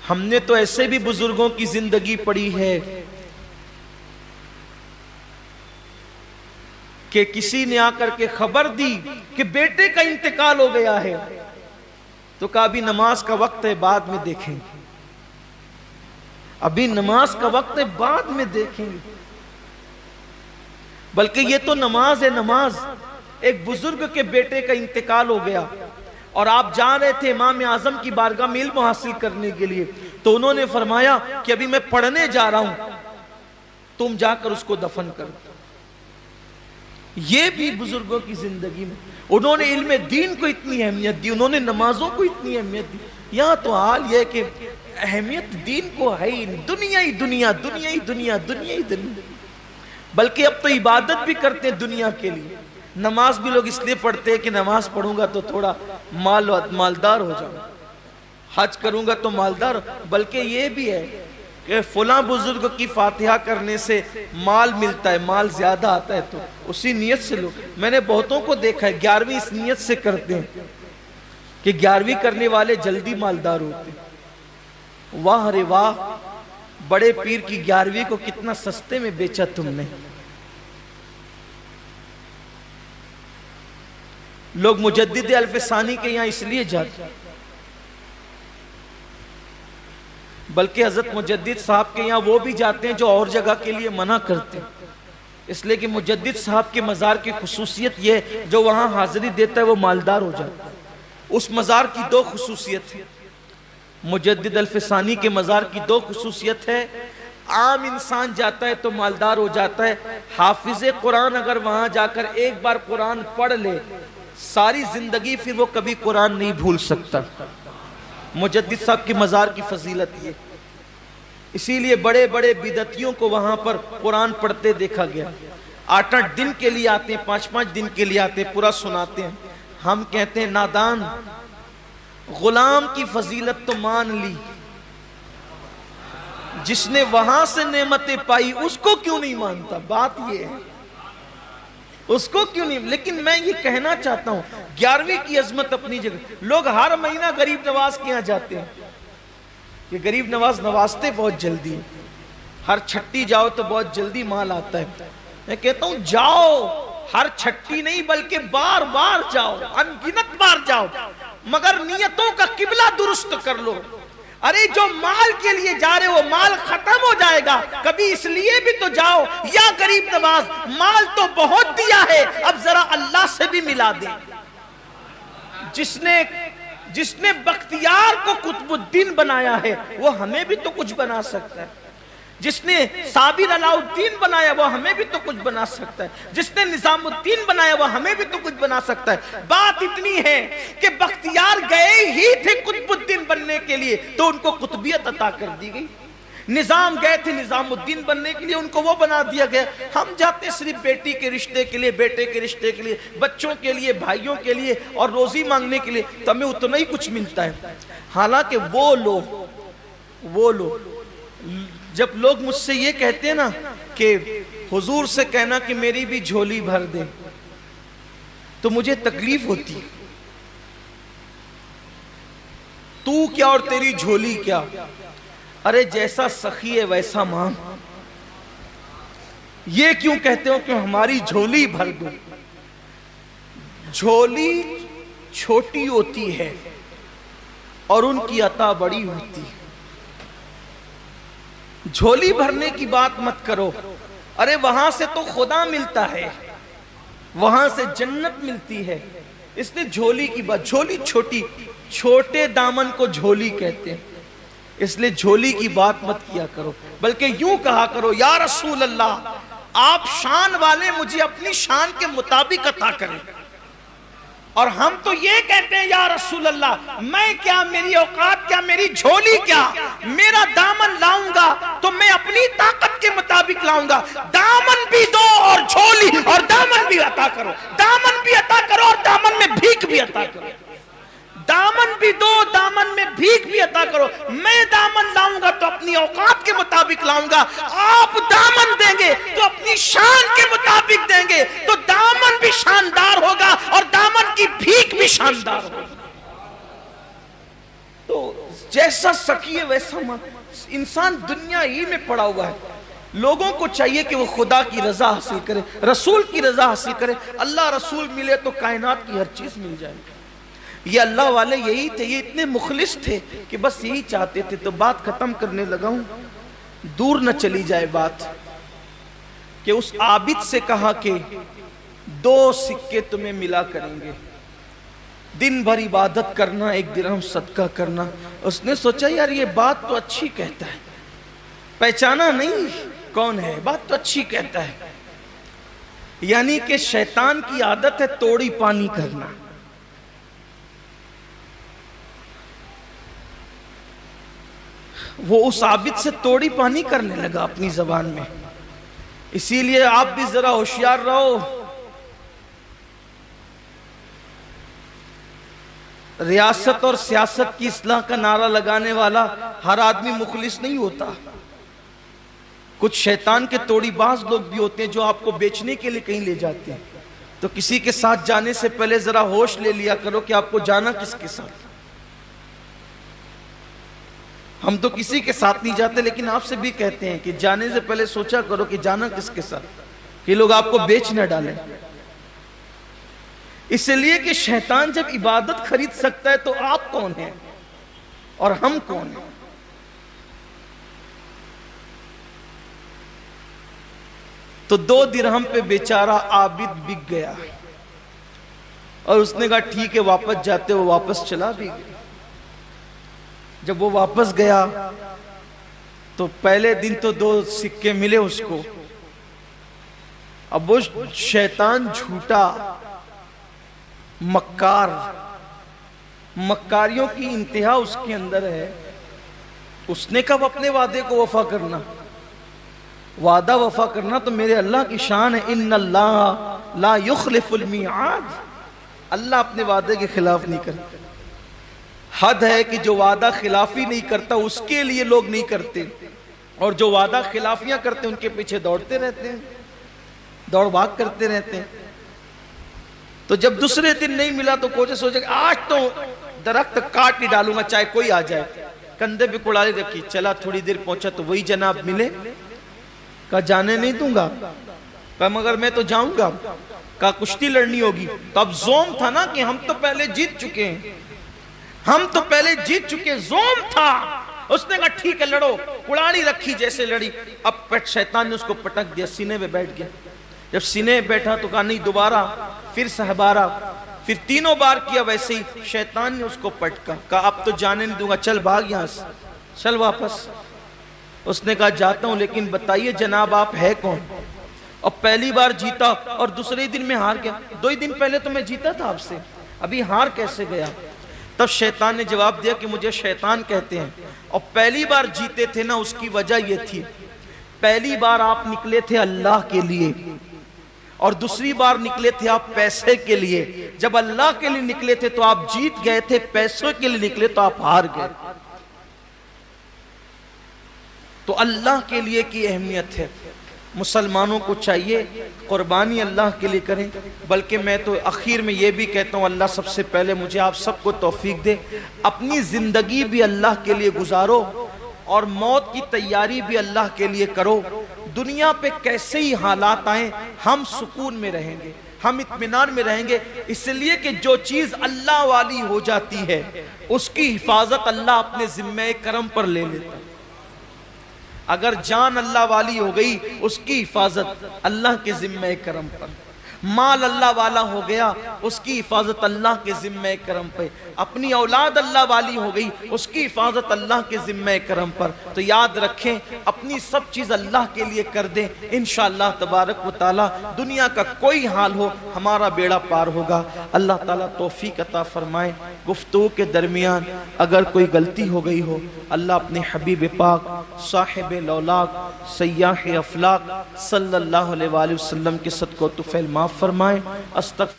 हमने तो ऐसे भी बुजुर्गों की जिंदगी पढ़ी है कि किसी ने आकर के खबर दी कि बेटे का इंतकाल हो गया है, तो कहा अभी नमाज का वक्त है, बाद में देखेंगे, अभी नमाज का वक्त है, बाद में देखेंगे। बल्कि ये तो नमाज है, नमाज। एक बुजुर्ग के बेटे का इंतकाल हो गया और आप जा रहे थे इमाम आजम की बारगाह में इल्म हासिल करने के लिए, तो उन्होंने फरमाया कि अभी मैं पढ़ने जा रहा हूं, तुम जाकर उसको दफन कर। ये भी बुजुर्गों की जिंदगी में उन्होंने इल्म दीन को इतनी अहमियत दी, उन्होंने नमाजों को इतनी अहमियत दी। यहां तो हाल यह कि अहमियत दीन को है ही नहीं, दुनिया ही दुनिया, दुनिया ही दुनिया, दुनिया ही दुनिया। बल्कि अब तो इबादत भी करते हैं दुनिया के लिए। नमाज भी लोग इसलिए पढ़ते हैं कि नमाज पढ़ूंगा तो थोड़ा मालदार हो जाऊंगा, हज करूंगा तो मालदार। बल्कि ये भी है कि फुला बुजुर्ग की फातिहा करने से माल मिलता है, माल ज्यादा आता है, तो उसी नियत से लोग, मैंने बहुतों को देखा है 11वीं इस नियत से करते हैं कि 11वीं करने वाले जल्दी मालदार होते हैं। वाह रे वाह, बड़े पीर की 11वीं को कितना सस्ते में बेचा तुमने। लोग मुजद्दिद अल्फसानी के यहां इसलिए जाते, बल्कि हजरत मुजद्दिद साहब के यहाँ वो भी जाते हैं जो और जगह के लिए मना करते हैं, इसलिए कि मुजद्दिद साहब के मज़ार की खुसूसियत ये है, जो वहाँ हाजिरी देता है वो मालदार हो जाता है। उस मज़ार की दो खुसूसियत है, मुजद्दिद अल्फसानी के मज़ार की दो खुसूसियत है। आम इंसान जाता है तो मालदार हो जाता है, हाफिज़े कुरान अगर वहाँ जाकर एक बार कुरान पढ़ ले, सारी जिंदगी फिर वो कभी कुरान नहीं भूल सकता। मुजद्दिद साहब की मज़ार की फजीलत ये, इसीलिए बड़े बड़े बिदतियों को वहां पर कुरान पढ़ते देखा गया। 8-8 दिन के लिए आते हैं, 5-5 दिन के लिए आते हैं, पूरा सुनाते हैं। हम कहते हैं नादान, गुलाम की फजीलत तो मान ली, जिसने वहां से नेमतें पाई उसको क्यों नहीं मानता। बात ये है, उसको क्यों नहीं। लेकिन मैं ये कहना चाहता हूं 11वीं की अजमत अपनी जगह। लोग हर महीना गरीब नवाज के यहां जाते हैं कि गरीब नवाज नवाजते बहुत जल्दी, हर छट्टी जाओ तो बहुत जल्दी माल आता है। मैं कहता हूं जाओ, हर छट्टी नहीं बल्कि बार बार जाओ, अनगिनत बार जाओ, मगर नियतों का किबला दुरुस्त कर लो। अरे जो माल के लिए जा रहे हो माल खत्म हो जाएगा, कभी इसलिए भी तो जाओ। या गरीब नवाज, माल तो बहुत दिया है, अब जरा अल्लाह से भी मिला दे। जिसने बख्तियार को कुतुबुद्दीन बनाया है वो हमें भी तो कुछ बना सकता है। जिसने साबिर अलाउद्दीन बनाया वो हमें भी तो कुछ बना सकता है। जिसने निजामुद्दीन बनाया वो हमें भी तो कुछ बना सकता है। बात इतनी है कि बख्तियार गए ही थे कुतुबुद्दीन बनने के लिए, तो उनको कुतुबियत अता कर दी गई। निजाम गए थे निजामुद्दीन बनने के लिए, उनको वो बना दिया गया। हम जाते सिर्फ बेटी के रिश्ते के लिए, बेटे के रिश्ते के लिए, बच्चों के लिए, भाइयों के लिए और रोजी मांगने के लिए, तो हमें उतना ही कुछ मिलता है। हालांकि वो लोग जब लोग मुझसे ये कहते हैं ना कि हुजूर से कहना कि मेरी भी झोली भर दे, तो मुझे तकलीफ होती है। तू क्या और तेरी झोली क्या, अरे जैसा सखी है वैसा मांग। ये क्यों कहते हो कि हमारी झोली भर दो। झोली छोटी होती है और उनकी अता बड़ी होती है। झोली भरने की बात मत करो, अरे वहां से तो खुदा मिलता है, वहां से जन्नत मिलती है। इसलिए झोली की बात, झोली छोटी, छोटे दामन को झोली कहते हैं, इसलिए झोली की बात मत किया करो, बल्कि यूं कहा करो या रसूल अल्लाह, आप शान वाले, मुझे अपनी शान के मुताबिक अता करें। और हम तो ये कहते हैं या रसूल अल्लाह, मैं क्या, मेरी औकात क्या, मेरी झोली क्या, मेरा दामन लाऊंगा तो मैं अपनी ताकत के मुताबिक लाऊंगा। दामन भी दो और झोली और दामन भी अता करो, दामन भी अता करो और दामन में भीख भी अता करो। दामन भी दो, दामन में भीख भी अता करो। मैं दामन लाऊंगा तो अपनी औकात के मुताबिक लाऊंगा, आप दामन देंगे तो अपनी शान के मुताबिक देंगे, तो दामन भी शानदार होगा और दामन की भीख भी शानदार होगी। तो जैसा सकिए वैसा इंसान दुनिया ही में पड़ा हुआ है। लोगों को चाहिए कि वो खुदा की रजा हासिल करे, रसूल की रजा हासिल करे। अल्लाह रसूल मिले तो कायनात की हर चीज मिल जाए। ये अल्लाह वाले यही थे, ये इतने मुखलिस थे कि बस यही चाहते थे। तो बात खत्म करने लगा हूं, दूर न चली जाए बात, कि उस आबिद से कहा कि 2 सिक्के तुम्हें मिला करेंगे, दिन भर इबादत करना, 1 दिरहम सदका करना। उसने सोचा यार ये बात तो अच्छी कहता है, पहचाना नहीं कौन है, बात तो अच्छी कहता है। यानी कि शैतान की आदत है तोड़ी पानी करना। वो उस आबिद से तोड़ी पानी करने लगा अपनी जबान में। इसीलिए आप भी जरा होशियार रहो। रियासत और सियासत की इस्लाह का नारा लगाने वाला हर आदमी मुखलिस नहीं होता। कुछ शैतान के तोड़ीबाज लोग भी होते हैं जो आपको बेचने के लिए कहीं ले जाते हैं। तो किसी के साथ जाने से पहले जरा होश ले लिया करो कि आपको जाना किसके साथ। हम तो किसी के साथ नहीं जाते, लेकिन आपसे भी कहते हैं कि जाने से पहले सोचा करो कि जाना किसके साथ, कि लोग आपको बेच न डालें। इसलिए कि शैतान जब इबादत खरीद सकता है तो आप कौन हैं और हम कौन हैं। तो 2 दिरहम पे बेचारा आबिद बिक गया और उसने कहा ठीक है वापस जाते हो। वापस चला भी गया। जब वो वापस गया तो पहले दिन तो 2 सिक्के मिले उसको। अब वो शैतान झूठा मक्कार, मक्कारियों की इंतहा उसके अंदर है। उसने कब अपने वादे को वफा करना, वादा वफा करना तो मेरे अल्लाह की शान है। इन्नल्लाह ला युखलिफुल मिआद, अल्लाह अपने वादे के खिलाफ नहीं करता। हद है कि जो वादा खिलाफी नहीं करता उसके लिए लोग नहीं करते, और जो वादा खिलाफियां करते उनके पीछे दौड़ते रहते हैं, दौड़ भाग करते रहते हैं। तो जब दूसरे दिन नहीं मिला तो कोचे सोचे आज तो दरख्त काट ही डालूंगा चाहे कोई आ जाए। कंधे पे कुड़ाली रखी, चला थोड़ी देर पहुंचा तो वही जनाब मिले। कहा जाने नहीं दूंगा। कहा मगर मैं तो जाऊंगा। कहा कुश्ती लड़नी होगी। तो अब जोम था ना कि हम तो पहले जीत चुके हैं, हम तो पहले जीत चुके, जोम था। उसने कहा ठीक है लड़ो। कुड़ाली रखी जैसे लड़ी। अब शैतान ने उसको पटक दिया, सीने पे बैठ गया। जब सीने पे बैठा तो कहा नहीं दोबारा, फिर सहबारा, फिर 3 बार किया वैसे ही। शैतान ने उसको पटका, कहा अब तो जाने नहीं दूंगा, चल भाग यहां से, चल वापस। उसने कहा जाता हूं, लेकिन बताइए जनाब आप है कौन। और पहली बार जीता और दूसरे दिन में हार गया। 2 ही दिन पहले तो मैं जीता था आपसे, अभी हार कैसे गया। तब शैतान ने जवाब दिया कि मुझे शैतान कहते हैं, और पहली बार जीते थे ना उसकी वजह यह थी, पहली बार आप निकले थे अल्लाह के लिए और दूसरी बार निकले थे आप पैसे के लिए। जब अल्लाह के लिए निकले थे तो आप जीत गए थे, पैसों के लिए निकले तो आप हार गए। तो अल्लाह के लिए की अहमियत है। मुसलमानों को चाहिए कुर्बानी अल्लाह के लिए करें। बल्कि मैं तो आखिर में ये भी कहता हूँ अल्लाह सबसे पहले मुझे आप सबको तौफीक दे, अपनी जिंदगी भी अल्लाह के लिए गुजारो और मौत की तैयारी भी अल्लाह के लिए करो। दुनिया पे कैसे ही हालात आए हम सुकून में रहेंगे, हम इत्मीनान में रहेंगे। इसलिए कि जो चीज अल्लाह वाली हो जाती है उसकी हिफाजत अल्लाह अपने जिम्मे करम पर ले लेता है। अगर जान अल्लाह वाली हो गई उसकी हिफाजत अल्लाह के जिम्मे करम पर। माल अल्लाह वाला हो गया उसकी हिफाजत अल्लाह के जिम्मे करम पे। अपनी औलाद अल्लाह वाली हो गई उसकी हिफाजत अल्लाह के जिम्मे करम पर। तो याद रखें अपनी सब चीज अल्लाह के लिए कर दें, इंशाअल्लाह तबारक व तआला दुनिया का कोई हाल हो हमारा बेड़ा पार होगा। अल्लाह ताला तौफीक अता फरमाए। गुफ्तगू के दरमियान अगर कोई गलती हो गई हो अल्लाह अपने हबीब पाक साहिब लौलाक सय्याह अफलाक सल्लल्लाहु अलैहि वसल्लम के सदक़ो तुफ़ैल माफ फरमाए। अस्तग़फिर